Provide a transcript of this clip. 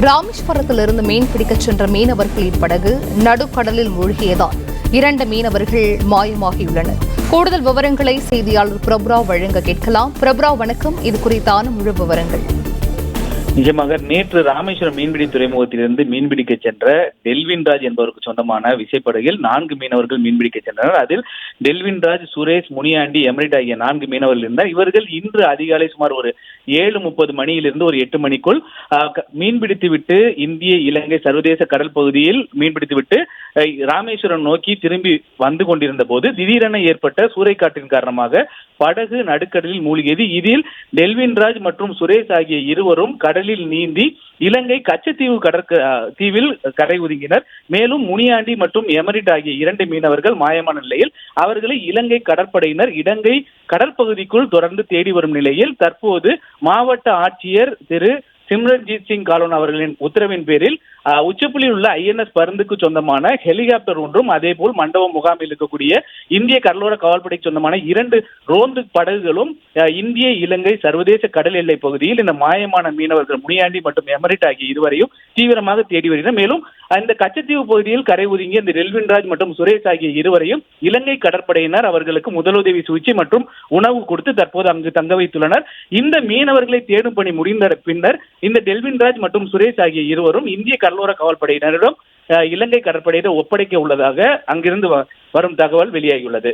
ராமேஸ்வரத்திலிருந்து மீன் பிடிக்கச் சென்ற மீனவர்களின் படகு நடுக்கடலில் மூழ்கியதால் 2 மீனவர்கள் மாயமாகியுள்ளனர். கூடுதல் விவரங்களை செய்தியாளர் பிரபுரா வழங்க கேட்கலாம். பிரபுரா, வணக்கம். இது குறித்தான முழு விவரங்கள். நிஜமாக நேற்று ராமேஸ்வரம் மீன்பிடி துறைமுகத்திலிருந்து மீன்பிடிக்க சென்ற டெல்வின்ராஜ் என்பவருக்கு சொந்தமான விசைப்படகில் 4 மீனவர்கள் மீன்பிடிக்க சென்றனர். அதில் டெல்வின்ராஜ், சுரேஷ், முனியாண்டி, எமரிட் ஆகிய 4 மீனவர்கள் இருந்தார். இவர்கள் இன்று அதிகாலை சுமார் ஒரு 7:30 மணியிலிருந்து ஒரு 8 மணிக்குள் மீன்பிடித்துவிட்டு இந்திய இலங்கை சர்வதேச கடல் பகுதியில் மீன்பிடித்துவிட்டு ராமேஸ்வரம் நோக்கி திரும்பி வந்து கொண்டிருந்த போது திடீரென ஏற்பட்ட சூறைக்காற்றின் காரணமாக படகு நடுக்கடலில் மூழ்கியது. இதில் டெல்வின்ராஜ் மற்றும் சுரேஷ் ஆகிய இருவரும் கடலில் நீந்தி இலங்கை கச்சத்தீவு தீவில் கரை ஒதுங்கினர். மேலும் முனியாண்டி மற்றும் எமரிட் ஆகிய 2 மீனவர்கள் மாயமான நிலையில் அவர்களை இலங்கை கடற்படையினர் இலங்கை கடற்பகுதிக்குள் தொடர்ந்து தேடி வரும் நிலையில் தற்போது மாவட்ட ஆட்சியர் திரு சிம்ரன்ஜித் சிங் காலோன் அவர்களின் உத்தரவின் பேரில் உச்சப்புள்ளியில் உள்ள INS பருந்துக்கு சொந்தமான ஹெலிகாப்டர் ஒன்றும் அதேபோல் மண்டபம் முகாமில் இருக்கக்கூடிய இந்திய கடலோர காவல்படைக்கு சொந்தமான 2 ரோந்து படகுகளும் இந்திய இலங்கை சர்வதேச கடல் எல்லை பகுதியில் இந்த மாயமான மீனவர்கள் முனியாண்டி மற்றும் எமரிட் ஆகிய இருவரையும் தீவிரமாக தேடி வருகின்றனர். மேலும் இந்த கச்சத்தீவு பகுதியில் கரை ஒதுங்கிய இந்த டெல்வின்ராஜ் மற்றும் சுரேஷ் ஆகிய இருவரையும் இலங்கை கடற்படையினர் அவர்களுக்கு முதலுதவி சிகிச்சை மற்றும் உணவு கொடுத்து தற்போது அங்கு தங்க வைத்துள்ளனர். இந்த மீனவர்களை தேடும் பணி முடிந்த பின்னர் இந்த டெல்வின்ராஜ் மற்றும் சுரேஷ் ஆகிய இருவரும் இந்திய கடலோர காவல்படையினரிடம் இலங்கை கடற்படையினர் ஒப்படைக்க உள்ளதாக அங்கிருந்து வரும் தகவல் வெளியாகியுள்ளது.